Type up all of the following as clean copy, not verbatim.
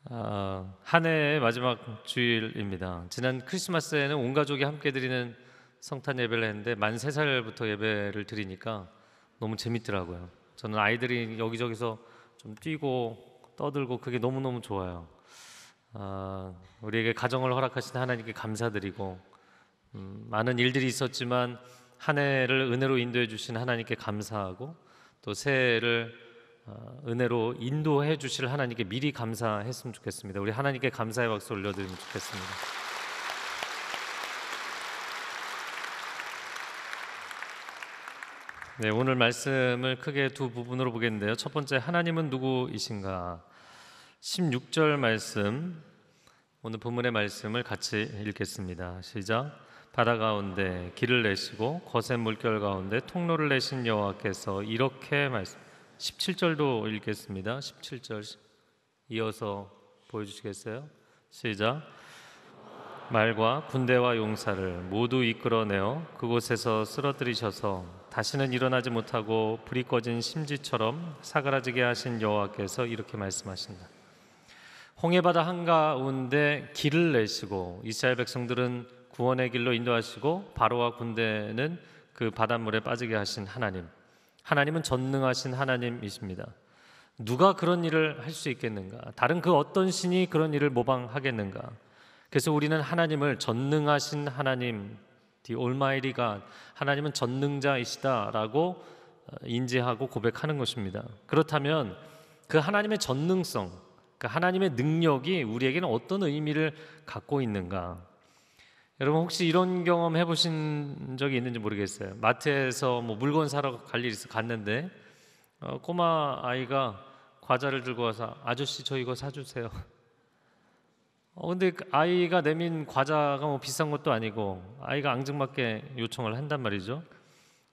한 해의 마지막 주일입니다. 지난 크리스마스에는 온 가족이 함께 드리는 성탄 예배를 했는데 만 3살부터 예배를 드리니까 너무 재밌더라고요. 저는 아이들이 여기저기서 좀 뛰고 떠들고 그게 너무너무 좋아요. 우리에게 가정을 허락하신 하나님께 감사드리고 많은 일들이 있었지만 한 해를 은혜로 인도해 주신 하나님께 감사하고 또 새해를 은혜로 인도해 주실 하나님께 미리 감사했으면 좋겠습니다. 우리 하나님께 감사의 박수 올려드리면 좋겠습니다. 네, 오늘 말씀을 크게 두 부분으로 보겠는데요. 첫 번째, 하나님은 누구이신가? 16절 말씀, 오늘 본문의 말씀을 같이 읽겠습니다. 시작. 바다 가운데 길을 내시고 거센 물결 가운데 통로를 내신 여호와께서 이렇게 말씀. 17절도 읽겠습니다. 17절 이어서 보여주시겠어요? 시작. 말과 군대와 용사를 모두 이끌어내어 그곳에서 쓰러뜨리셔서 다시는 일어나지 못하고 불이 꺼진 심지처럼 사그라지게 하신 여호와께서 이렇게 말씀하신다. 홍해바다 한가운데 길을 내시고 이스라엘 백성들은 구원의 길로 인도하시고 바로와 군대는 그 바닷물에 빠지게 하신 하나님. 하나님은 전능하신 하나님이십니다. 누가 그런 일을 할 수 있겠는가? 다른 그 어떤 신이 그런 일을 모방하겠는가? 그래서 우리는 하나님을 전능하신 하나님, The Almighty God, 하나님은 전능자이시다라고 인지하고 고백하는 것입니다. 그렇다면 그 하나님의 전능성, 그 하나님의 능력이 우리에게는 어떤 의미를 갖고 있는가? 여러분 혹시 이런 경험 해보신 적이 있는지 모르겠어요. 마트에서 물건 사러 갈 일이 있어 갔는데 꼬마 아이가 과자를 들고 와서 아저씨 저 이거 사주세요. 근데 그 아이가 내민 과자가 비싼 것도 아니고 아이가 앙증맞게 요청을 한단 말이죠.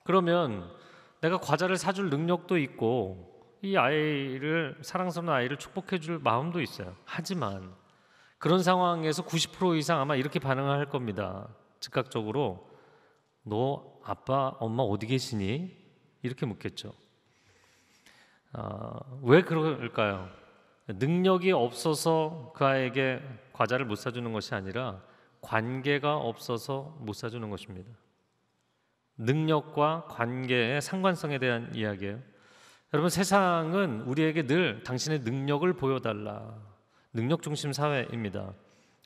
그러면 내가 과자를 사줄 능력도 있고 이 아이를 사랑스러운 아이를 축복해 줄 마음도 있어요. 하지만 그런 상황에서 90% 이상 아마 이렇게 반응할 겁니다. 즉각적으로 너 아빠 엄마 어디 계시니? 이렇게 묻겠죠. 왜 그럴까요? 능력이 없어서 그 아이에게 과자를 못 사주는 것이 아니라 관계가 없어서 못 사주는 것입니다. 능력과 관계의 상관성에 대한 이야기예요. 여러분 세상은 우리에게 늘 당신의 능력을 보여달라, 능력 중심 사회입니다.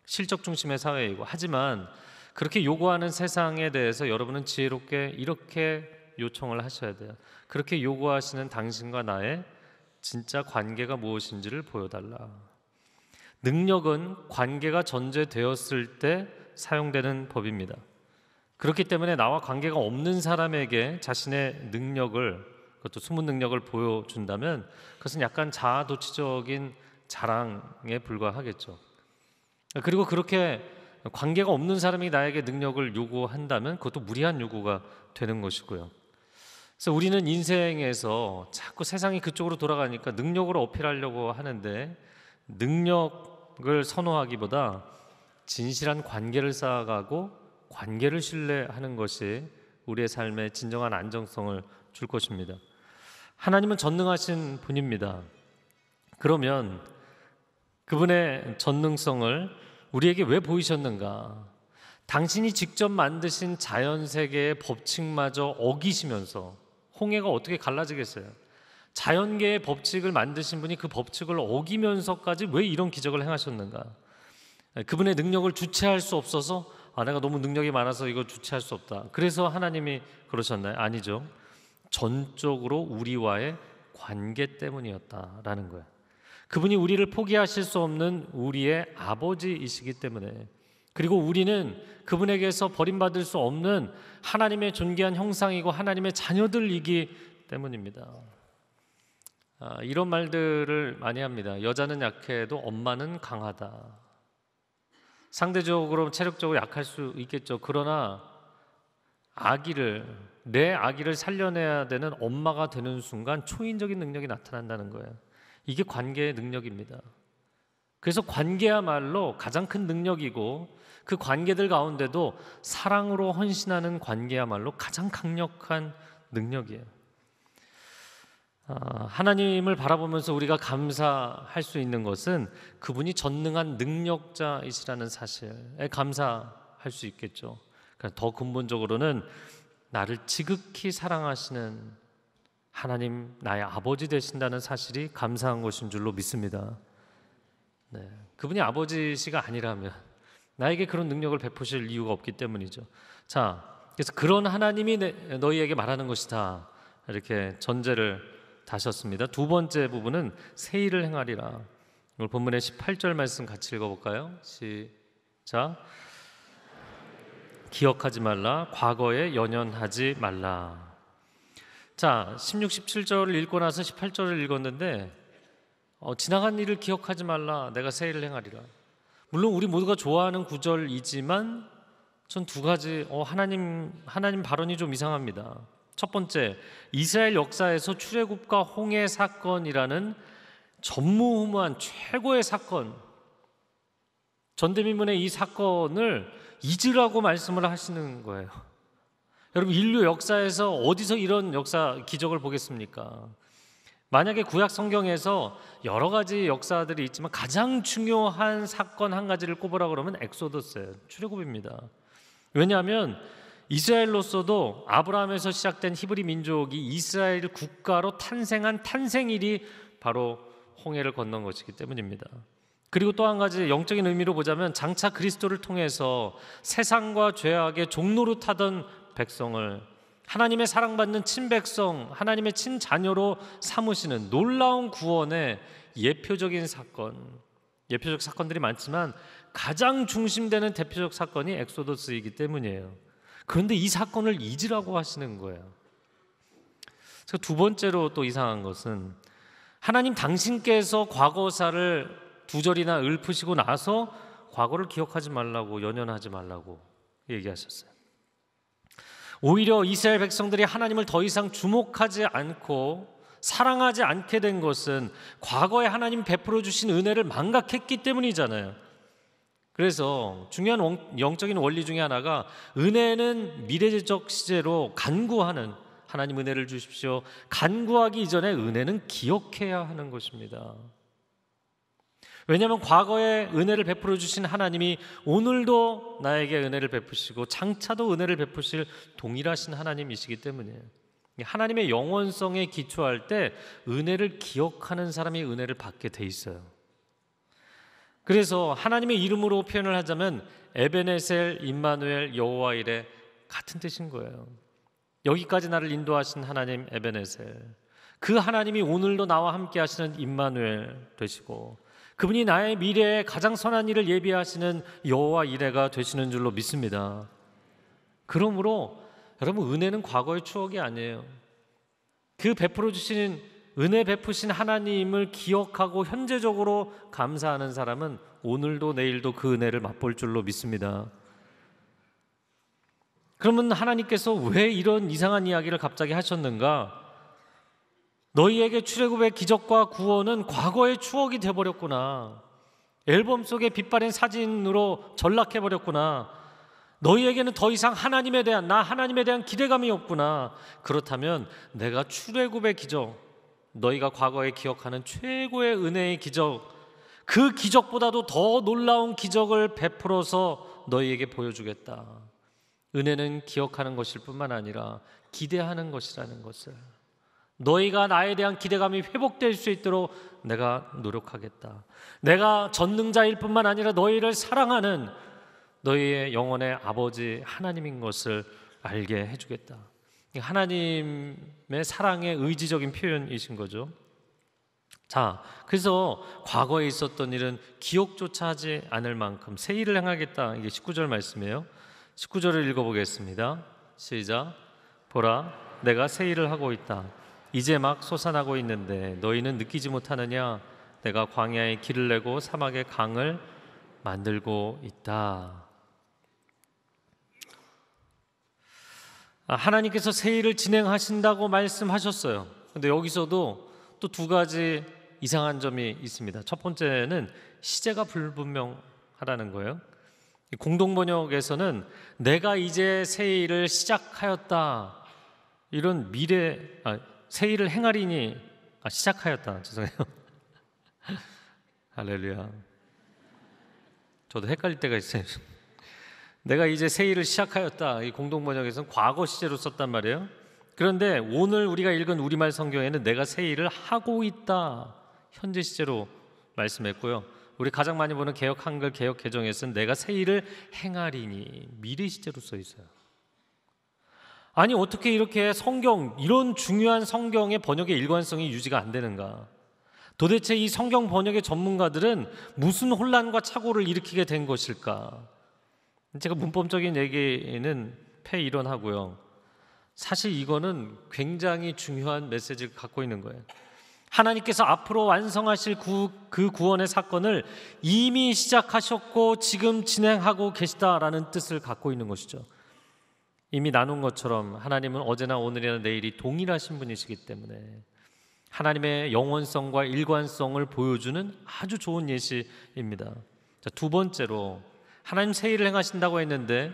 실적 중심의 사회이고, 하지만 그렇게 요구하는 세상에 대해서 여러분은 지혜롭게 이렇게 요청을 하셔야 돼요. 그렇게 요구하시는 당신과 나의 진짜 관계가 무엇인지를 보여달라. 능력은 관계가 전제되었을 때 사용되는 법입니다. 그렇기 때문에 나와 관계가 없는 사람에게 자신의 능력을, 그것도 숨은 능력을 보여준다면 그것은 약간 자아도취적인 자랑에 불과하겠죠. 그리고 그렇게 관계가 없는 사람이 나에게 능력을 요구한다면 그것도 무리한 요구가 되는 것이고요. 그래서 우리는 인생에서 자꾸 세상이 그쪽으로 돌아가니까 능력으로 어필하려고 하는데, 능력을 선호하기보다 진실한 관계를 쌓아가고 관계를 신뢰하는 것이 우리의 삶에 진정한 안정성을 줄 것입니다. 하나님은 전능하신 분입니다. 그러면 그분의 전능성을 우리에게 왜 보이셨는가? 당신이 직접 만드신 자연세계의 법칙마저 어기시면서, 홍해가 어떻게 갈라지겠어요? 자연계의 법칙을 만드신 분이 그 법칙을 어기면서까지 왜 이런 기적을 행하셨는가? 그분의 능력을 주체할 수 없어서 내가 너무 능력이 많아서 이거 주체할 수 없다, 그래서 하나님이 그러셨나요? 아니죠. 전적으로 우리와의 관계 때문이었다라는 거예요. 그분이 우리를 포기하실 수 없는 우리의 아버지이시기 때문에, 그리고 우리는 그분에게서 버림받을 수 없는 하나님의 존귀한 형상이고 하나님의 자녀들이기 때문입니다. 이런 말들을 많이 합니다. 여자는 약해도 엄마는 강하다. 상대적으로 체력적으로 약할 수 있겠죠. 그러나 내 아기를 살려내야 되는 엄마가 되는 순간 초인적인 능력이 나타난다는 거예요. 이게 관계의 능력입니다. 그래서 관계야말로 가장 큰 능력이고, 그 관계들 가운데도 사랑으로 헌신하는 관계야말로 가장 강력한 능력이에요. 하나님을 바라보면서 우리가 감사할 수 있는 것은 그분이 전능한 능력자이시라는 사실에 감사할 수 있겠죠. 그러니까 더 근본적으로는 나를 지극히 사랑하시는 하나님, 나의 아버지 되신다는 사실이 감사한 것인 줄로 믿습니다. 네, 그분이 아버지시가 아니라면 나에게 그런 능력을 베푸실 이유가 없기 때문이죠. 자, 그래서 그런 하나님이 너희에게 말하는 것이다, 이렇게 전제를 다셨습니다. 두 번째 부분은 새 일을 행하리라. 오늘 본문의 18절 말씀 같이 읽어볼까요? 시작. 기억하지 말라, 과거에 연연하지 말라. 자, 16, 17절을 읽고 나서 18절을 읽었는데 지나간 일을 기억하지 말라, 내가 새 일을 행하리라. 물론 우리 모두가 좋아하는 구절이지만 전 두 가지 하나님 발언이 좀 이상합니다. 첫 번째, 이스라엘 역사에서 출애굽과 홍해 사건이라는 전무후무한 최고의 사건, 전대미문의 이 사건을 잊으라고 말씀을 하시는 거예요. 여러분, 인류 역사에서 어디서 이런 역사 기적을 보겠습니까? 만약에 구약 성경에서 여러 가지 역사들이 있지만 가장 중요한 사건 한 가지를 꼽으라 그러면 엑소더스예요. 출애굽입니다. 왜냐하면 이스라엘로서도 아브라함에서 시작된 히브리 민족이 이스라엘 국가로 탄생한 탄생일이 바로 홍해를 건넌 것이기 때문입니다. 그리고 또 한 가지 영적인 의미로 보자면 장차 그리스도를 통해서 세상과 죄악의 종노릇하던 백성을 하나님의 사랑받는 친백성, 하나님의 친자녀로 삼으시는 놀라운 구원의 예표적인 사건, 예표적 사건들이 많지만 가장 중심되는 대표적 사건이 엑소더스이기 때문이에요. 그런데 이 사건을 잊으라고 하시는 거예요. 두 번째로 또 이상한 것은 하나님 당신께서 과거사를 두 절이나 읊으시고 나서 과거를 기억하지 말라고, 연연하지 말라고 얘기하셨어요. 오히려 이스라엘 백성들이 하나님을 더 이상 주목하지 않고 사랑하지 않게 된 것은 과거에 하나님 베풀어 주신 은혜를 망각했기 때문이잖아요. 그래서 중요한 영적인 원리 중에 하나가 은혜는 미래적 시제로 간구하는, 하나님 은혜를 주십시오, 간구하기 이전에 은혜는 기억해야 하는 것입니다. 왜냐하면 과거에 은혜를 베풀어 주신 하나님이 오늘도 나에게 은혜를 베푸시고 장차도 은혜를 베푸실 동일하신 하나님이시기 때문이에요. 하나님의 영원성에 기초할 때 은혜를 기억하는 사람이 은혜를 받게 돼 있어요. 그래서 하나님의 이름으로 표현을 하자면 에베네셀, 임마누엘, 여호와 이레 같은 뜻인 거예요. 여기까지 나를 인도하신 하나님 에베네셀, 그 하나님이 오늘도 나와 함께 하시는 임마누엘 되시고 그분이 나의 미래에 가장 선한 일을 예비하시는 여호와 이레가 되시는 줄로 믿습니다. 그러므로 여러분, 은혜는 과거의 추억이 아니에요. 그 베풀어 주시는 은혜 베푸신 하나님을 기억하고 현재적으로 감사하는 사람은 오늘도 내일도 그 은혜를 맛볼 줄로 믿습니다. 그러면 하나님께서 왜 이런 이상한 이야기를 갑자기 하셨는가? 너희에게 출애굽의 기적과 구원은 과거의 추억이 되어버렸구나. 앨범 속에 빛바랜 사진으로 전락해버렸구나. 너희에게는 더 이상 하나님에 대한 기대감이 없구나. 그렇다면 내가 출애굽의 기적, 너희가 과거에 기억하는 최고의 은혜의 기적, 그 기적보다도 더 놀라운 기적을 베풀어서 너희에게 보여주겠다. 은혜는 기억하는 것일 뿐만 아니라 기대하는 것이라는 것을, 너희가 나에 대한 기대감이 회복될 수 있도록 내가 노력하겠다. 내가 전능자일 뿐만 아니라 너희를 사랑하는 너희의 영혼의 아버지 하나님인 것을 알게 해주겠다. 하나님의 사랑의 의지적인 표현이신 거죠. 자, 그래서 과거에 있었던 일은 기억조차 하지 않을 만큼 새 일을 행하겠다. 이게 19절 말씀이에요. 19절을 읽어보겠습니다. 시작. 보라, 내가 새 일을 하고 있다. 이제 막 솟아나고 있는데 너희는 느끼지 못하느냐? 내가 광야에 길을 내고 사막에 강을 만들고 있다. 하나님께서 새 일을 진행하신다고 말씀하셨어요. 근데 여기서도 또 두 가지 이상한 점이 있습니다. 첫 번째는 시제가 불분명하다는 거예요. 공동번역에서는 내가 이제 새 일을 시작하였다, 이런 새 일을 행하리니 시작하였다. 죄송해요. 할렐루야. 저도 헷갈릴 때가 있어요. 내가 이제 새 일을 시작하였다. 이 공동번역에서는 과거 시제로 썼단 말이에요. 그런데 오늘 우리가 읽은 우리말 성경에는 내가 새 일을 하고 있다. 현재 시제로 말씀했고요. 우리 가장 많이 보는 개역 한글 개역 개정에서는 내가 새 일을 행하리니 미래 시제로 써 있어요. 아니 어떻게 이렇게 성경 이런 중요한 성경의 번역의 일관성이 유지가 안 되는가? 도대체 이 성경 번역의 전문가들은 무슨 혼란과 착오를 일으키게 된 것일까? 제가 문법적인 얘기는 폐일원하고요. 사실 이거는 굉장히 중요한 메시지를 갖고 있는 거예요. 하나님께서 앞으로 완성하실 그 구원의 사건을 이미 시작하셨고 지금 진행하고 계시다라는 뜻을 갖고 있는 것이죠. 이미 나눈 것처럼 하나님은 어제나 오늘이나 내일이 동일하신 분이시기 때문에 하나님의 영원성과 일관성을 보여주는 아주 좋은 예시입니다. 자, 두 번째로 하나님 새 일을 행하신다고 했는데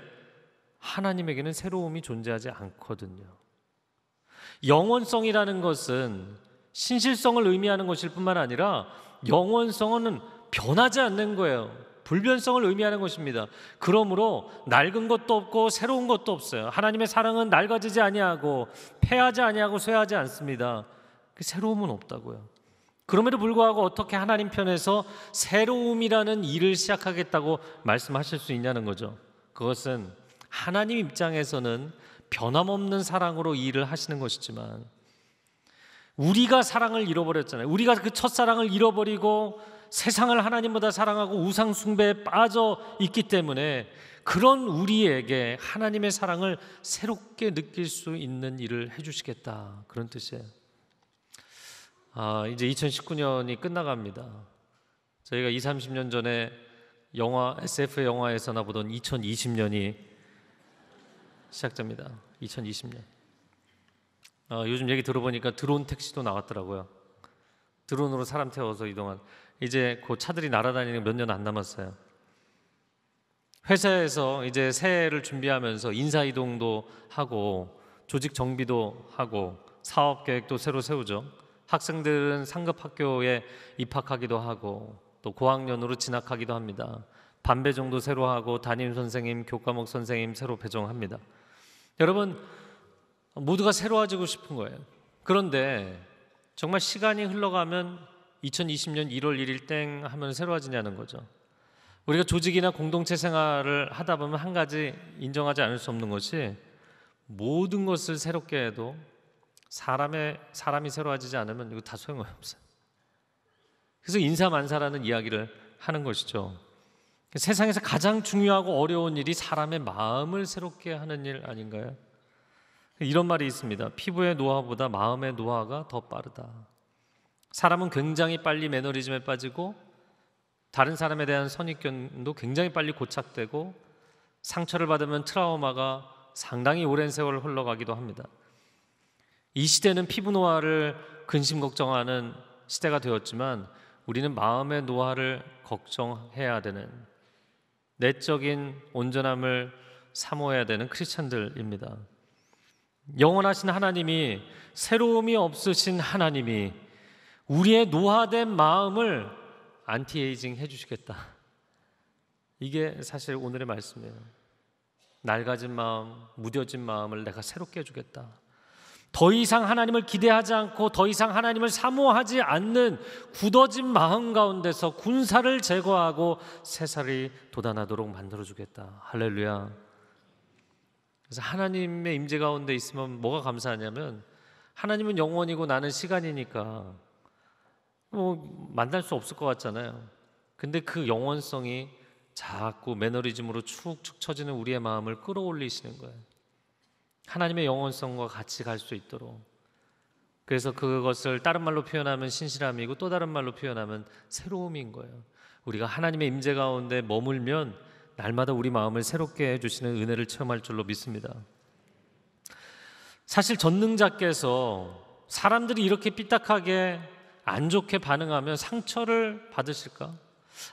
하나님에게는 새로움이 존재하지 않거든요. 영원성이라는 것은 신실성을 의미하는 것일 뿐만 아니라 영원성은 변하지 않는 거예요. 불변성을 의미하는 것입니다. 그러므로 낡은 것도 없고 새로운 것도 없어요. 하나님의 사랑은 낡아지지 아니하고 패하지 아니하고 쇠하지 않습니다. 새로움은 없다고요. 그럼에도 불구하고 어떻게 하나님 편에서 새로움이라는 일을 시작하겠다고 말씀하실 수 있냐는 거죠. 그것은 하나님 입장에서는 변함없는 사랑으로 일을 하시는 것이지만 우리가 사랑을 잃어버렸잖아요. 우리가 그 첫사랑을 잃어버리고 세상을 하나님보다 사랑하고 우상 숭배에 빠져 있기 때문에 그런 우리에게 하나님의 사랑을 새롭게 느낄 수 있는 일을 해주시겠다, 그런 뜻이에요. 이제 2019년이 끝나갑니다. 저희가 20, 30년 전에 영화 SF 영화에서나 보던 2020년이 시작됩니다. 2020년. 요즘 얘기 들어보니까 드론 택시도 나왔더라고요. 드론으로 사람 태워서 이동한. 이제 그 차들이 날아다니는 몇 년 안 남았어요. 회사에서 이제 새해를 준비하면서 인사이동도 하고 조직 정비도 하고 사업 계획도 새로 세우죠. 학생들은 상급 학교에 입학하기도 하고 또 고학년으로 진학하기도 합니다. 반배정도 새로 하고 담임 선생님, 교과목 선생님 새로 배정합니다. 여러분 모두가 새로워지고 싶은 거예요. 그런데 정말 시간이 흘러가면 2020년 1월 1일 땡 하면 새로워지냐는 거죠. 우리가 조직이나 공동체 생활을 하다 보면 한 가지 인정하지 않을 수 없는 것이 모든 것을 새롭게 해도 사람이 새로워지지 않으면 이거 다 소용없어요. 그래서 인사만사라는 이야기를 하는 것이죠. 세상에서 가장 중요하고 어려운 일이 사람의 마음을 새롭게 하는 일 아닌가요? 이런 말이 있습니다. 피부의 노화보다 마음의 노화가 더 빠르다. 사람은 굉장히 빨리 매너리즘에 빠지고 다른 사람에 대한 선입견도 굉장히 빨리 고착되고 상처를 받으면 트라우마가 상당히 오랜 세월을 흘러가기도 합니다. 이 시대는 피부 노화를 근심 걱정하는 시대가 되었지만 우리는 마음의 노화를 걱정해야 되는, 내적인 온전함을 사모해야 되는 크리스천들입니다. 영원하신 하나님이, 새로움이 없으신 하나님이 우리의 노화된 마음을 안티에이징 해주시겠다. 이게 사실 오늘의 말씀이에요. 낡아진 마음, 무뎌진 마음을 내가 새롭게 해주겠다. 더 이상 하나님을 기대하지 않고 더 이상 하나님을 사모하지 않는 굳어진 마음 가운데서 군사를 제거하고 새살이 돋아나도록 만들어주겠다. 할렐루야. 그래서 하나님의 임재 가운데 있으면 뭐가 감사하냐면 하나님은 영원이고 나는 시간이니까 만날 수 없을 것 같잖아요. 근데 그 영원성이 자꾸 매너리즘으로 축축 처지는 우리의 마음을 끌어올리시는 거예요. 하나님의 영원성과 같이 갈 수 있도록. 그래서 그것을 다른 말로 표현하면 신실함이고 또 다른 말로 표현하면 새로움인 거예요. 우리가 하나님의 임재 가운데 머물면 날마다 우리 마음을 새롭게 해주시는 은혜를 체험할 줄로 믿습니다. 사실 전능자께서 사람들이 이렇게 삐딱하게 안 좋게 반응하면 상처를 받으실까?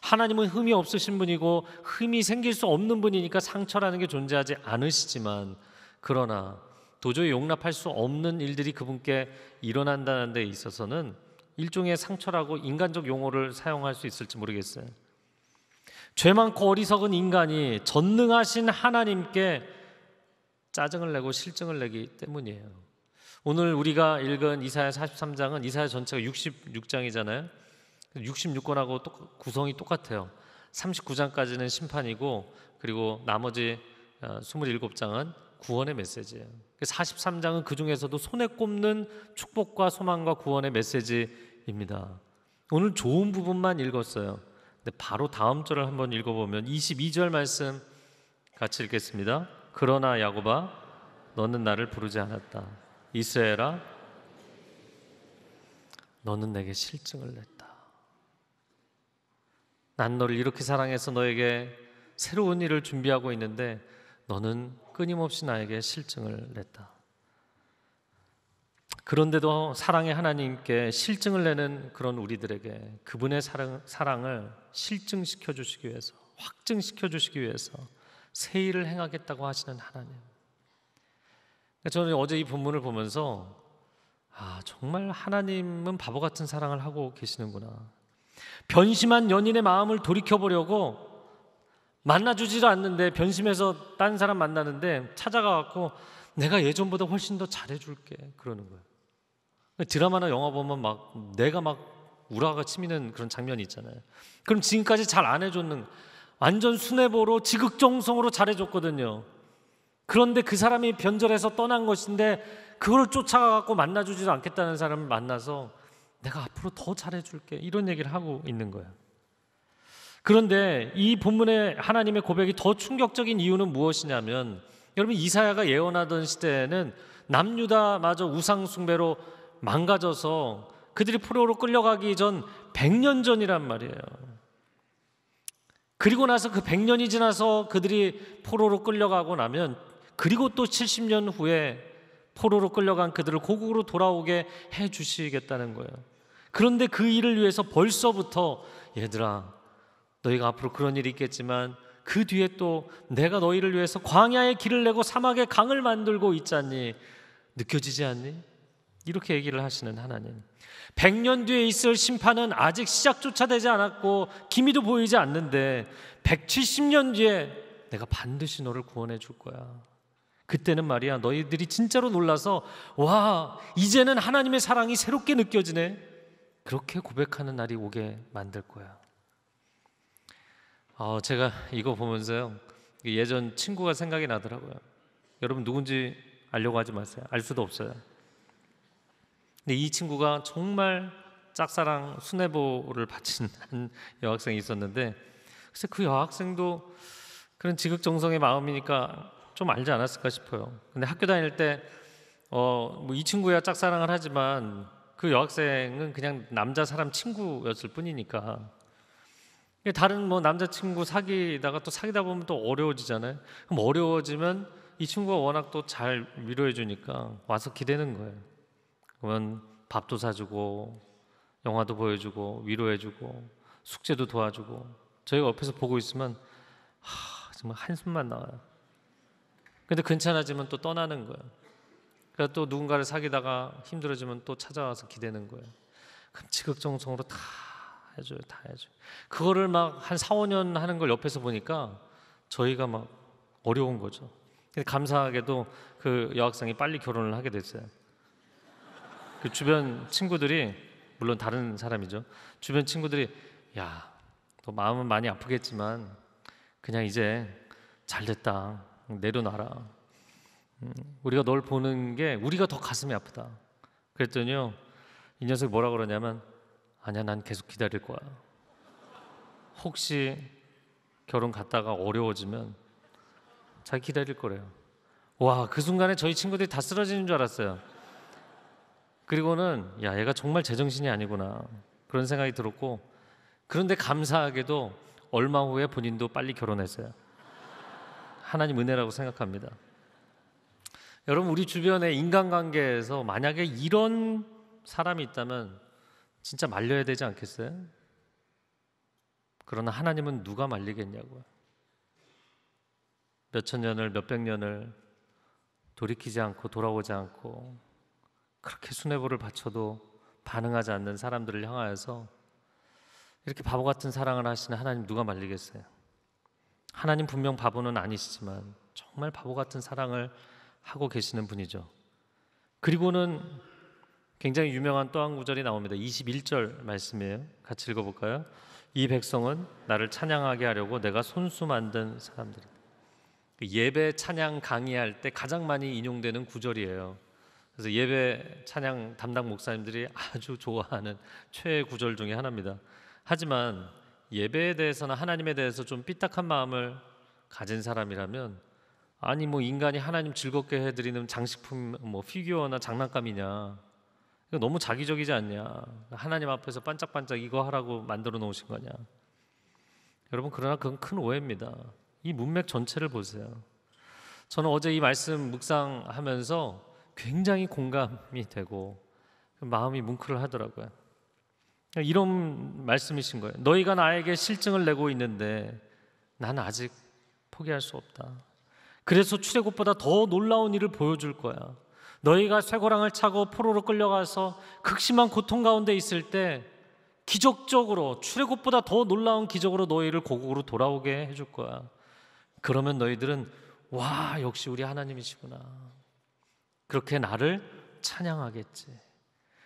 하나님은 흠이 없으신 분이고 흠이 생길 수 없는 분이니까 상처라는 게 존재하지 않으시지만, 그러나 도저히 용납할 수 없는 일들이 그분께 일어난다는 데 있어서는 일종의 상처라고 인간적 용어를 사용할 수 있을지 모르겠어요. 죄 많고 어리석은 인간이 전능하신 하나님께 짜증을 내고 실증을 내기 때문이에요. 오늘 우리가 읽은 이사야 43장은 이사야 전체가 66장이잖아요. 66권하고 구성이 똑같아요. 39장까지는 심판이고 그리고 나머지 27장은 구원의 메시지예요. 43장은 그 중에서도 손에 꼽는 축복과 소망과 구원의 메시지입니다. 오늘 좋은 부분만 읽었어요. 근데 바로 다음 절을 한번 읽어보면 22절 말씀 같이 읽겠습니다. 그러나 야곱아 너는 나를 부르지 않았다. 이스라엘아 너는 내게 실증을 냈다. 난 너를 이렇게 사랑해서 너에게 새로운 일을 준비하고 있는데 너는 끊임없이 나에게 실증을 냈다. 그런데도 사랑의 하나님께 실증을 내는 그런 우리들에게 그분의 사랑을 실증시켜 주시기 위해서, 확증시켜 주시기 위해서 새 일을 행하겠다고 하시는 하나님. 저는 어제 이 본문을 보면서 정말 하나님은 바보 같은 사랑을 하고 계시는구나. 변심한 연인의 마음을 돌이켜보려고 만나주지도 않는데 변심해서 딴 사람 만나는데 찾아가갖고 내가 예전보다 훨씬 더 잘해줄게 그러는 거예요. 드라마나 영화 보면 내가 우라가 치미는 그런 장면이 있잖아요. 그럼 지금까지 잘 안 해줬는 완전 순애보로 지극정성으로 잘해줬거든요. 그런데 그 사람이 변절해서 떠난 것인데 그걸 쫓아가갖고 만나주지도 않겠다는 사람을 만나서 내가 앞으로 더 잘해줄게 이런 얘기를 하고 있는 거예요. 그런데 이 본문의 하나님의 고백이 더 충격적인 이유는 무엇이냐면 여러분 이사야가 예언하던 시대에는 남유다마저 우상 숭배로 망가져서 그들이 포로로 끌려가기 전 100년 전이란 말이에요. 그리고 나서 그 100년이 지나서 그들이 포로로 끌려가고 나면 그리고 또 70년 후에 포로로 끌려간 그들을 고국으로 돌아오게 해 주시겠다는 거예요. 그런데 그 일을 위해서 벌써부터 얘들아 너희가 앞으로 그런 일이 있겠지만 그 뒤에 또 내가 너희를 위해서 광야에 길을 내고 사막에 강을 만들고 있잖니 느껴지지 않니? 이렇게 얘기를 하시는 하나님. 100년 뒤에 있을 심판은 아직 시작조차 되지 않았고 기미도 보이지 않는데 170년 뒤에 내가 반드시 너를 구원해 줄 거야. 그때는 말이야 너희들이 진짜로 놀라서 와 이제는 하나님의 사랑이 새롭게 느껴지네 그렇게 고백하는 날이 오게 만들 거야. 제가 이거 보면서요 예전 친구가 생각이 나더라고요. 여러분 누군지 알려고 하지 마세요. 알 수도 없어요. 근데 이 친구가 정말 짝사랑 순애보를 바친 한 여학생이 있었는데 글쎄 그 여학생도 그런 지극정성의 마음이니까 좀 알지 않았을까 싶어요. 근데 학교 다닐 때 이 친구야 짝사랑을 하지만 그 여학생은 그냥 남자 사람 친구였을 뿐이니까 다른 남자친구 사귀다가 또 사귀다 보면 또 어려워지잖아요. 그럼 어려워지면 이 친구가 워낙 또 잘 위로해 주니까 와서 기대는 거예요. 그러면 밥도 사주고 영화도 보여주고 위로해주고 숙제도 도와주고 저희가 옆에서 보고 있으면 정말 한숨만 나와요. 근데 괜찮아지면 또 떠나는 거예요. 그러니까 또 누군가를 사귀다가 힘들어지면 또 찾아와서 기대는 거예요. 그럼 지극정성으로 다 해줘요. 다 해줘요. 그거를 한 4, 5년 하는 걸 옆에서 보니까 저희가 어려운 거죠. 근데 감사하게도 그 여학생이 빨리 결혼을 하게 됐어요. 그 주변 친구들이 물론 다른 사람이죠. 주변 친구들이 야, 너 마음은 많이 아프겠지만 그냥 이제 잘 됐다. 내려놔라. 우리가 널 보는 게 우리가 더 가슴이 아프다. 그랬더니요. 이 녀석이 뭐라 그러냐면 아니야 난 계속 기다릴 거야. 혹시 결혼 갔다가 어려워지면 자기 기다릴 거래요. 와, 그 순간에 저희 친구들이 다 쓰러지는 줄 알았어요. 그리고는 야 얘가 정말 제정신이 아니구나 그런 생각이 들었고 그런데 감사하게도 얼마 후에 본인도 빨리 결혼했어요. 하나님 은혜라고 생각합니다. 여러분 우리 주변의 인간관계에서 만약에 이런 사람이 있다면 진짜 말려야 되지 않겠어요? 그러나 하나님은 누가 말리겠냐고요. 몇천 년을 몇백 년을 돌이키지 않고 돌아오지 않고 그렇게 수뇌부를 바쳐도 반응하지 않는 사람들을 향하여서 이렇게 바보 같은 사랑을 하시는 하나님 누가 말리겠어요? 하나님 분명 바보는 아니시지만 정말 바보 같은 사랑을 하고 계시는 분이죠. 그리고는 굉장히 유명한 또 한 구절이 나옵니다. 21절 말씀이에요. 같이 읽어볼까요? 이 백성은 나를 찬양하게 하려고 내가 손수 만든 사람들이다. 예배 찬양 강의할 때 가장 많이 인용되는 구절이에요. 그래서 예배 찬양 담당 목사님들이 아주 좋아하는 최애 구절 중에 하나입니다. 하지만 예배에 대해서나 하나님에 대해서 좀 삐딱한 마음을 가진 사람이라면 아니 뭐 인간이 하나님 즐겁게 해드리는 장식품 뭐 피규어나 장난감이냐, 이거 너무 자기적이지 않냐, 하나님 앞에서 반짝반짝 이거 하라고 만들어 놓으신 거냐. 여러분, 그러나 그건 큰 오해입니다. 이 문맥 전체를 보세요. 저는 어제 이 말씀 묵상하면서 굉장히 공감이 되고 마음이 뭉클을 하더라고요. 이런 말씀이신 거예요. 너희가 나에게 실증을 내고 있는데 나는 아직 포기할 수 없다. 그래서 출애굽보다 더 놀라운 일을 보여줄 거야. 너희가 쇠고랑을 차고 포로로 끌려가서 극심한 고통 가운데 있을 때 기적적으로 출애굽보다 더 놀라운 기적으로 너희를 고국으로 돌아오게 해줄 거야. 그러면 너희들은 와, 역시 우리 하나님이시구나. 그렇게 나를 찬양하겠지.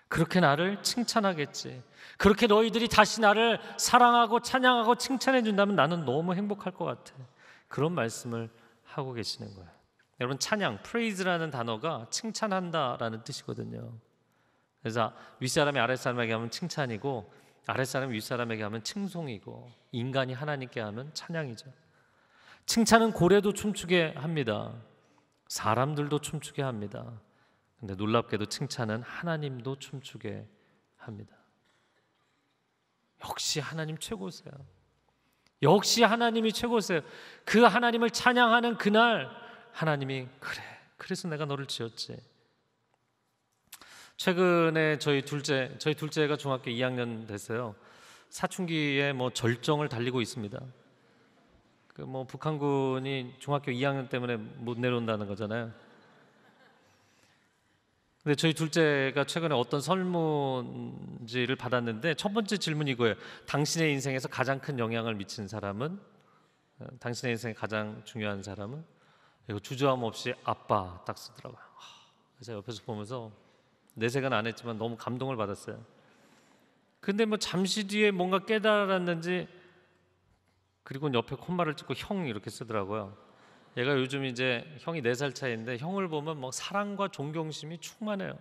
그렇게 나를 칭찬하겠지. 그렇게 너희들이 다시 나를 사랑하고 찬양하고 칭찬해 준다면 나는 너무 행복할 것 같아. 그런 말씀을 하고 계시는 거예요. 여러분, 찬양, praise라는 단어가 칭찬한다라는 뜻이거든요. 그래서 윗사람이 아랫사람에게 하면 칭찬이고 아랫사람이 윗사람에게 하면 칭송이고 인간이 하나님께 하면 찬양이죠. 칭찬은 고래도 춤추게 합니다. 사람들도 춤추게 합니다. 근데 놀랍게도 칭찬은 하나님도 춤추게 합니다. 역시 하나님 최고세요. 역시 하나님이 최고세요. 그 하나님을 찬양하는 그날 하나님이 그래, 그래서 내가 너를 지었지. 최근에 저희 둘째가 중학교 2학년 됐어요. 사춘기에 뭐 절정을 달리고 있습니다. 그 뭐 북한군이 중학교 2학년 때문에 못 내려온다는 거잖아요. 근데 저희 둘째가 최근에 어떤 설문지를 받았는데 첫 번째 질문이 이거예요. 당신의 인생에서 가장 큰 영향을 미친 사람은? 당신의 인생에 가장 중요한 사람은? 이거 주저함 없이 아빠 딱 쓰더라고요. 그래서 옆에서 보면서 내색은 안 했지만 너무 감동을 받았어요. 근데 뭐 잠시 뒤에 뭔가 깨달았는지 그리고 옆에 콧말을 찍고 형 이렇게 쓰더라고요. 얘가 요즘 이제 형이 4살 차이인데 형을 보면 뭐 사랑과 존경심이 충만해요.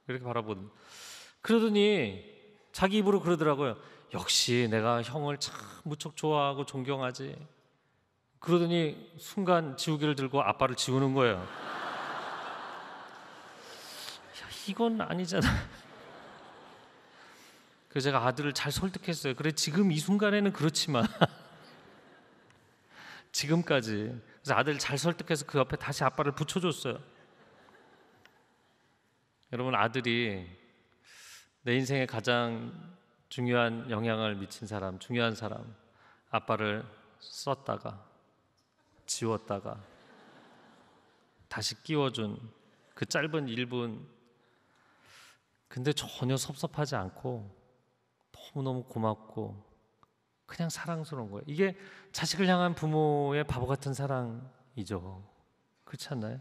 이렇게 바라보는. 그러더니 자기 입으로 그러더라고요. 역시 내가 형을 참 무척 좋아하고 존경하지. 그러더니 순간 지우개를 들고 아빠를 지우는 거예요. 야, 이건 아니잖아. 그래서 제가 아들을 잘 설득했어요. 그래, 지금 이 순간에는 그렇지만 지금까지. 그래서 아들을 잘 설득해서 그 옆에 다시 아빠를 붙여줬어요. 여러분, 아들이 내 인생에 가장 중요한 영향을 미친 사람, 중요한 사람, 아빠를 썼다가 지웠다가 다시 끼워준 그 짧은 1분, 근데 전혀 섭섭하지 않고 너무너무 고맙고 그냥 사랑스러운 거예요. 이게 자식을 향한 부모의 바보 같은 사랑이죠. 그렇지 않나요?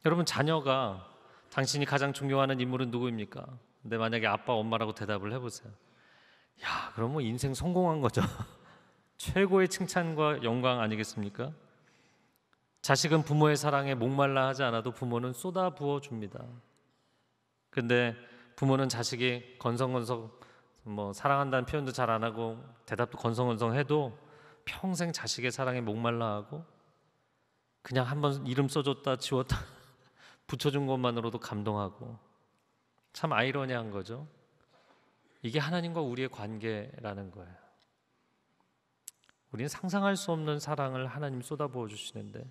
여러분, 자녀가 당신이 가장 존경하는 인물은 누구입니까? 근데 만약에 아빠, 엄마라고 대답을 해보세요. 야, 그럼 뭐 인생 성공한 거죠. 최고의 칭찬과 영광 아니겠습니까? 자식은 부모의 사랑에 목말라 하지 않아도 부모는 쏟아 부어 줍니다. 근데 부모는 자식이 건성건성 뭐 사랑한다는 표현도 잘 안 하고 대답도 건성건성해도 평생 자식의 사랑에 목말라 하고 그냥 한번 이름 써줬다 지웠다 붙여준 것만으로도 감동하고, 참 아이러니한 거죠. 이게 하나님과 우리의 관계라는 거예요. 우리는 상상할 수 없는 사랑을 하나님 쏟아부어 주시는데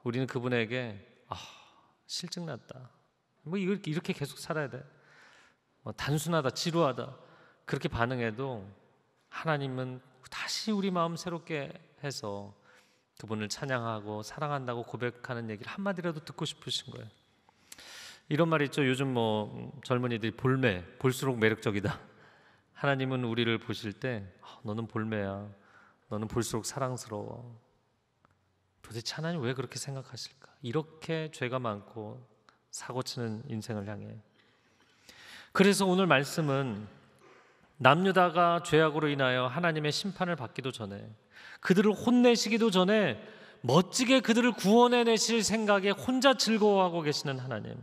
우리는 그분에게 실증났다, 뭐 이렇게 계속 살아야 돼, 뭐 단순하다, 지루하다 그렇게 반응해도 하나님은 다시 우리 마음 새롭게 해서 그분을 찬양하고 사랑한다고 고백하는 얘기를 한마디라도 듣고 싶으신 거예요. 이런 말 있죠. 요즘 젊은이들이 볼매, 볼수록 매력적이다. 하나님은 우리를 보실 때 너는 볼매야, 너는 볼수록 사랑스러워. 도대체 하나님 왜 그렇게 생각하실까? 이렇게 죄가 많고 사고치는 인생을 향해. 그래서 오늘 말씀은 남유다가 죄악으로 인하여 하나님의 심판을 받기도 전에, 그들을 혼내시기도 전에 멋지게 그들을 구원해내실 생각에 혼자 즐거워하고 계시는 하나님,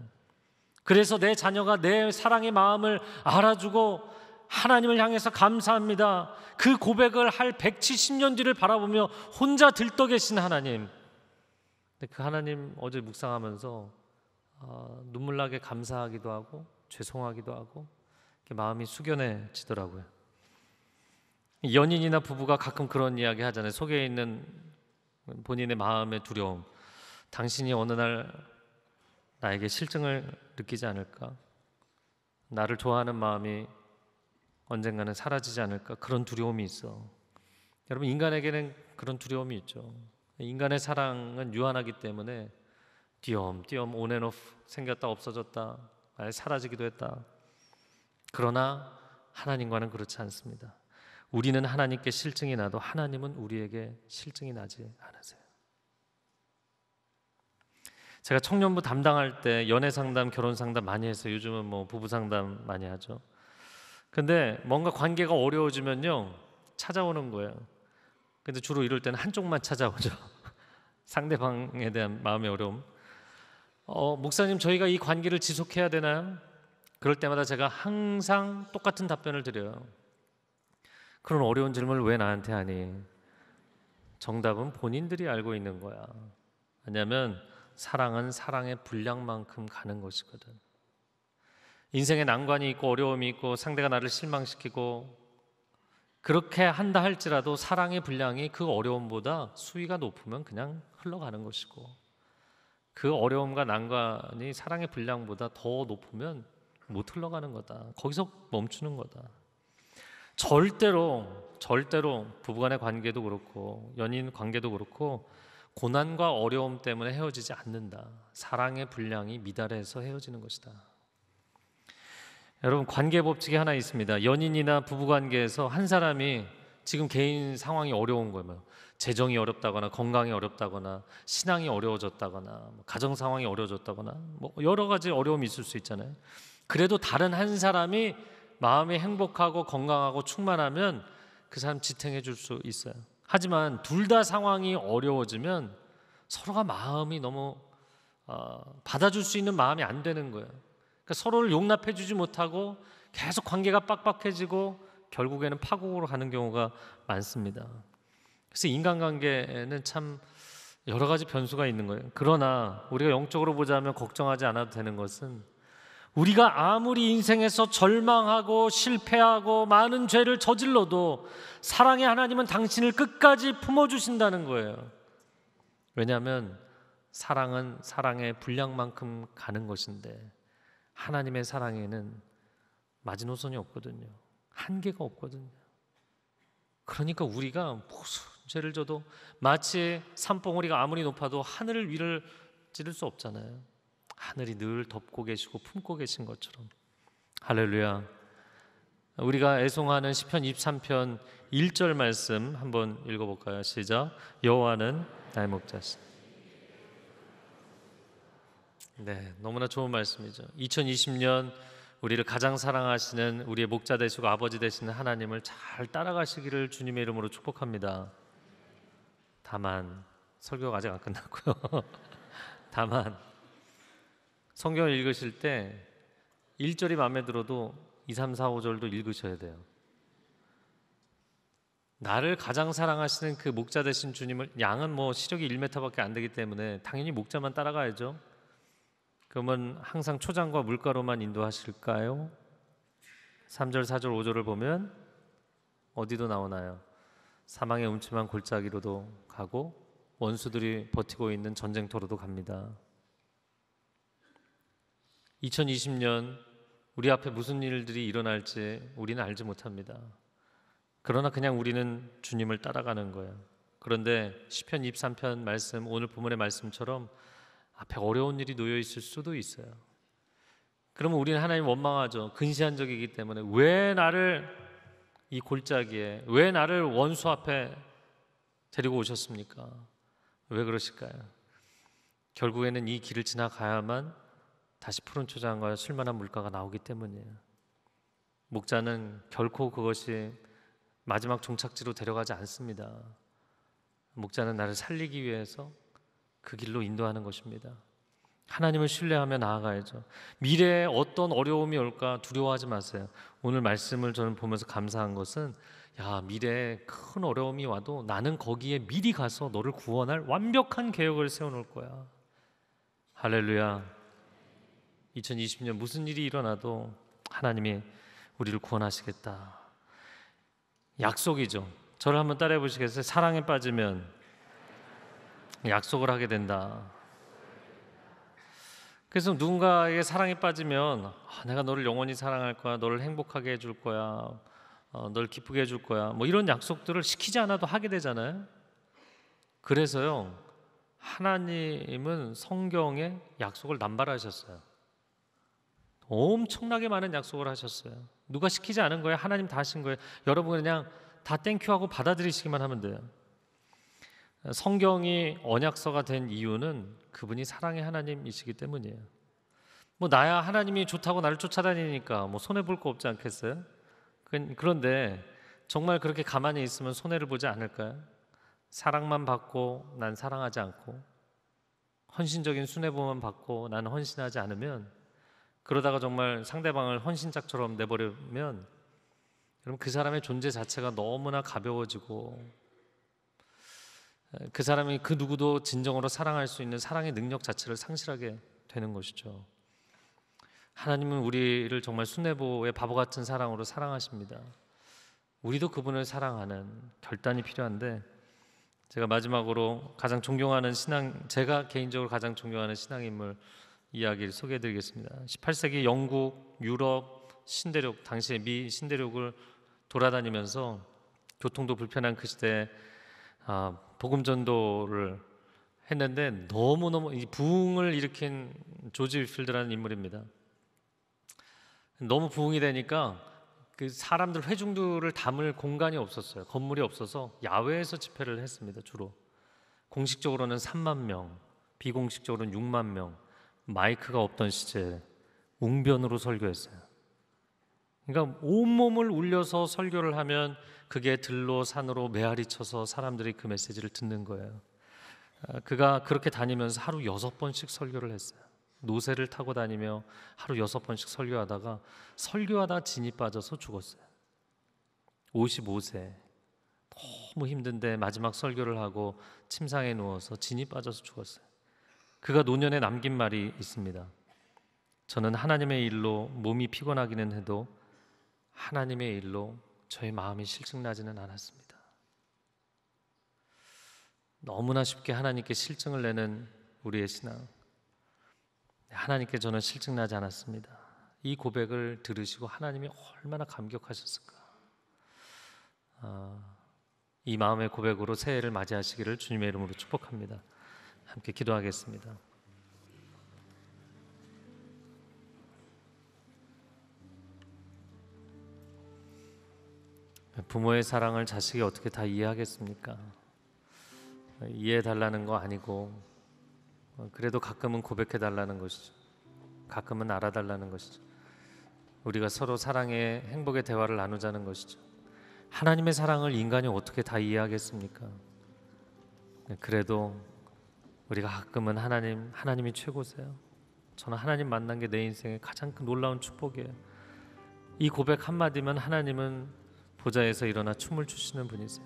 그래서 내 자녀가 내 사랑의 마음을 알아주고 하나님을 향해서 감사합니다, 그 고백을 할 170년 뒤를 바라보며 혼자 들떠 계신 하나님. 근데 그 하나님 어제 묵상하면서 눈물 나게 감사하기도 하고 죄송하기도 하고 마음이 숙연해지더라고요. 연인이나 부부가 가끔 그런 이야기 하잖아요. 속에 있는 본인의 마음의 두려움, 당신이 어느 날 나에게 실증을 느끼지 않을까, 나를 좋아하는 마음이 언젠가는 사라지지 않을까, 그런 두려움이 있어. 여러분, 인간에게는 그런 두려움이 있죠. 인간의 사랑은 유한하기 때문에 띄엄띄엄 온앤오프, 생겼다 없어졌다, 아예 사라지기도 했다. 그러나 하나님과는 그렇지 않습니다. 우리는 하나님께 실증이 나도 하나님은 우리에게 실증이 나지 않으세요. 제가 청년부 담당할 때 연애 상담, 결혼 상담 많이 했어요. 요즘은 부부 상담 많이 하죠. 근데 뭔가 관계가 어려워지면요, 찾아오는 거예요. 근데 주로 이럴 때는 한쪽만 찾아오죠. 상대방에 대한 마음의 어려움. 목사님, 저희가 이 관계를 지속해야 되나요? 그럴 때마다 제가 항상 똑같은 답변을 드려요. 그런 어려운 질문을 왜 나한테 하니? 정답은 본인들이 알고 있는 거야. 왜냐하면 사랑은 사랑의 분량만큼 가는 것이거든. 인생에 난관이 있고 어려움이 있고 상대가 나를 실망시키고 그렇게 한다 할지라도 사랑의 분량이 그 어려움보다 수위가 높으면 그냥 흘러가는 것이고, 그 어려움과 난관이 사랑의 분량보다 더 높으면 못 흘러가는 거다. 거기서 멈추는 거다. 절대로 부부간의 관계도 그렇고 연인 관계도 그렇고 고난과 어려움 때문에 헤어지지 않는다. 사랑의 분량이 미달해서 헤어지는 것이다. 여러분, 관계 법칙이 하나 있습니다. 연인이나 부부관계에서 한 사람이 지금 개인 상황이 어려운 거예요. 재정이 어렵다거나 건강이 어렵다거나 신앙이 어려워졌다거나 가정 상황이 어려워졌다거나 여러 가지 어려움이 있을 수 있잖아요. 그래도 다른 한 사람이 마음이 행복하고 건강하고 충만하면 그 사람 지탱해 줄 수 있어요. 하지만 둘 다 상황이 어려워지면 서로가 마음이 너무 받아줄 수 있는 마음이 안 되는 거예요. 그러니까 서로를 용납해 주지 못하고 계속 관계가 빡빡해지고 결국에는 파국으로 가는 경우가 많습니다. 그래서 인간관계에는 참 여러 가지 변수가 있는 거예요. 그러나 우리가 영적으로 보자면 걱정하지 않아도 되는 것은, 우리가 아무리 인생에서 절망하고 실패하고 많은 죄를 저질러도 사랑의 하나님은 당신을 끝까지 품어주신다는 거예요. 왜냐하면 사랑은 사랑의 분량만큼 가는 것인데 하나님의 사랑에는 마지노선이 없거든요. 한계가 없거든요. 그러니까 우리가 무슨 죄를 져도 마치 산봉우리가 아무리 높아도 하늘을 위를 찌를 수 없잖아요. 하늘이 늘 덮고 계시고 품고 계신 것처럼. 할렐루야. 우리가 애송하는 시편 23편 1절 말씀 한번 읽어볼까요? 시작. 여호와는 나의 목자시다. 네, 너무나 좋은 말씀이죠. 2020년 우리를 가장 사랑하시는 우리의 목자 되시고 아버지 되시는 하나님을 잘 따라가시기를 주님의 이름으로 축복합니다. 다만 설교가 아직 안 끝났고요. 다만 성경을 읽으실 때 1절이 마음에 들어도 2, 3, 4, 5절도 읽으셔야 돼요. 나를 가장 사랑하시는 그 목자 되신 주님을, 양은 시력이 1m밖에 안 되기 때문에 당연히 목자만 따라가야죠. 그러면 항상 초장과 물가로만 인도하실까요? 3절, 4절, 5절을 보면 어디도 나오나요? 사망의 음침한 골짜기로도 가고 원수들이 버티고 있는 전쟁터로도 갑니다. 2020년 우리 앞에 무슨 일들이 일어날지 우리는 알지 못합니다. 그러나 그냥 우리는 주님을 따라가는 거예요. 그런데 시편 23편 말씀, 오늘 본문의 말씀처럼 앞에 어려운 일이 놓여 있을 수도 있어요. 그러면 우리는 하나님 원망하죠. 근시안적이기 때문에 왜 나를 이 골짜기에, 왜 나를 원수 앞에 데리고 오셨습니까? 왜 그러실까요? 결국에는 이 길을 지나가야만 다시 푸른 초장과 쉴만한 물가가 나오기 때문이에요. 목자는 결코 그것이 마지막 종착지로 데려가지 않습니다. 목자는 나를 살리기 위해서 그 길로 인도하는 것입니다. 하나님을 신뢰하며 나아가야죠. 미래에 어떤 어려움이 올까 두려워하지 마세요. 오늘 말씀을 저는 보면서 감사한 것은, 야, 미래에 큰 어려움이 와도 나는 거기에 미리 가서 너를 구원할 완벽한 계획을 세워놓을 거야. 할렐루야. 2020년 무슨 일이 일어나도 하나님이 우리를 구원하시겠다. 약속이죠. 저를 한번 따라해 보시겠어요? 사랑에 빠지면 약속을 하게 된다. 그래서 누군가에게 사랑에 빠지면 내가 너를 영원히 사랑할 거야, 너를 행복하게 해줄 거야, 너를 기쁘게 해줄 거야, 뭐 이런 약속들을 시키지 않아도 하게 되잖아요. 그래서요, 하나님은 성경에 약속을 남발하셨어요. 엄청나게 많은 약속을 하셨어요. 누가 시키지 않은 거예요. 하나님 다 하신 거예요. 여러분 그냥 다 땡큐하고 받아들이시기만 하면 돼요. 성경이 언약서가 된 이유는 그분이 사랑의 하나님이시기 때문이에요. 뭐 나야 하나님이 좋다고 나를 쫓아다니니까 뭐 손해 볼 거 없지 않겠어요? 그런데 정말 그렇게 가만히 있으면 손해를 보지 않을까요? 사랑만 받고 난 사랑하지 않고, 헌신적인 순애보만 받고 나는 헌신하지 않으면, 그러다가 정말 상대방을 헌신짝처럼 내버리면 그럼 그 사람의 존재 자체가 너무나 가벼워지고, 그 사람이 그 누구도 진정으로 사랑할 수 있는 사랑의 능력 자체를 상실하게 되는 것이죠. 하나님은 우리를 정말 순애보의 바보 같은 사랑으로 사랑하십니다. 우리도 그분을 사랑하는 결단이 필요한데, 제가 마지막으로 가장 존경하는 제가 개인적으로 가장 존경하는 신앙인물 이야기를 소개해드리겠습니다. 18세기 영국, 유럽 신대륙, 당시의 미 신대륙을 돌아다니면서 교통도 불편한 그 시대에 복음 전도를 했는데 너무너무 이 부흥을 일으킨 조지 윌필드라는 인물입니다. 너무 부흥이 되니까 그 사람들, 회중들을 담을 공간이 없었어요. 건물이 없어서 야외에서 집회를 했습니다. 주로 공식적으로는 3만 명, 비공식적으로는 6만 명, 마이크가 없던 시절에 웅변으로 설교했어요. 그러니까 온몸을 울려서 설교를 하면 그게 들로 산으로 메아리 쳐서 사람들이 그 메시지를 듣는 거예요. 그가 그렇게 다니면서 하루 6번씩 설교를 했어요. 노새를 타고 다니며 하루 6번씩 설교하다가 진이 빠져서 죽었어요. 55세, 너무 힘든데 마지막 설교를 하고 침상에 누워서 진이 빠져서 죽었어요. 그가 노년에 남긴 말이 있습니다. 저는 하나님의 일로 몸이 피곤하기는 해도 하나님의 일로 저의 마음이 실증나지는 않았습니다. 너무나 쉽게 하나님께 실증을 내는 우리의 신앙. 하나님께 저는 실증나지 않았습니다. 이 고백을 들으시고 하나님이 얼마나 감격하셨을까. 이 마음의 고백으로 새해를 맞이하시기를 주님의 이름으로 축복합니다. 함께 기도하겠습니다. 부모의 사랑을 자식이 어떻게 다 이해하겠습니까? 이해해달라는 거 아니고, 그래도 가끔은 고백해달라는 것이죠. 가끔은 알아달라는 것이죠. 우리가 서로 사랑의 행복의 대화를 나누자는 것이죠. 하나님의 사랑을 인간이 어떻게 다 이해하겠습니까? 그래도 우리가 가끔은 하나님이 최고세요. 저는 하나님 만난 게 내 인생의 가장 큰 놀라운 축복이에요. 이 고백 한마디면 하나님은 보좌에서 일어나 춤을 추시는 분이세요.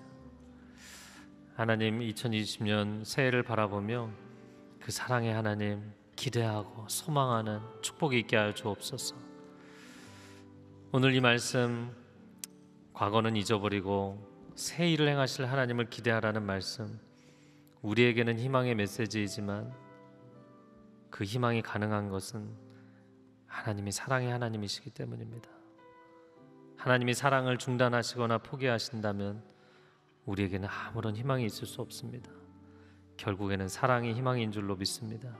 하나님, 2020년 새해를 바라보며 그 사랑의 하나님 기대하고 소망하는 축복이 있게 하여 주옵소서. 오늘 이 말씀, 과거는 잊어버리고 새 일을 행하실 하나님을 기대하라는 말씀, 우리에게는 희망의 메시지이지만 그 희망이 가능한 것은 하나님이 사랑의 하나님이시기 때문입니다. 하나님이 사랑을 중단하시거나 포기하신다면 우리에게는 아무런 희망이 있을 수 없습니다. 결국에는 사랑이 희망인 줄로 믿습니다.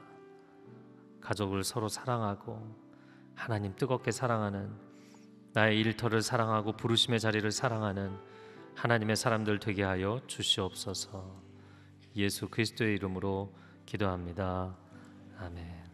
가족을 서로 사랑하고 하나님 뜨겁게 사랑하는, 나의 일터를 사랑하고 부르심의 자리를 사랑하는 하나님의 사람들 되게 하여 주시옵소서. 예수 그리스도의 이름으로 기도합니다. 아멘.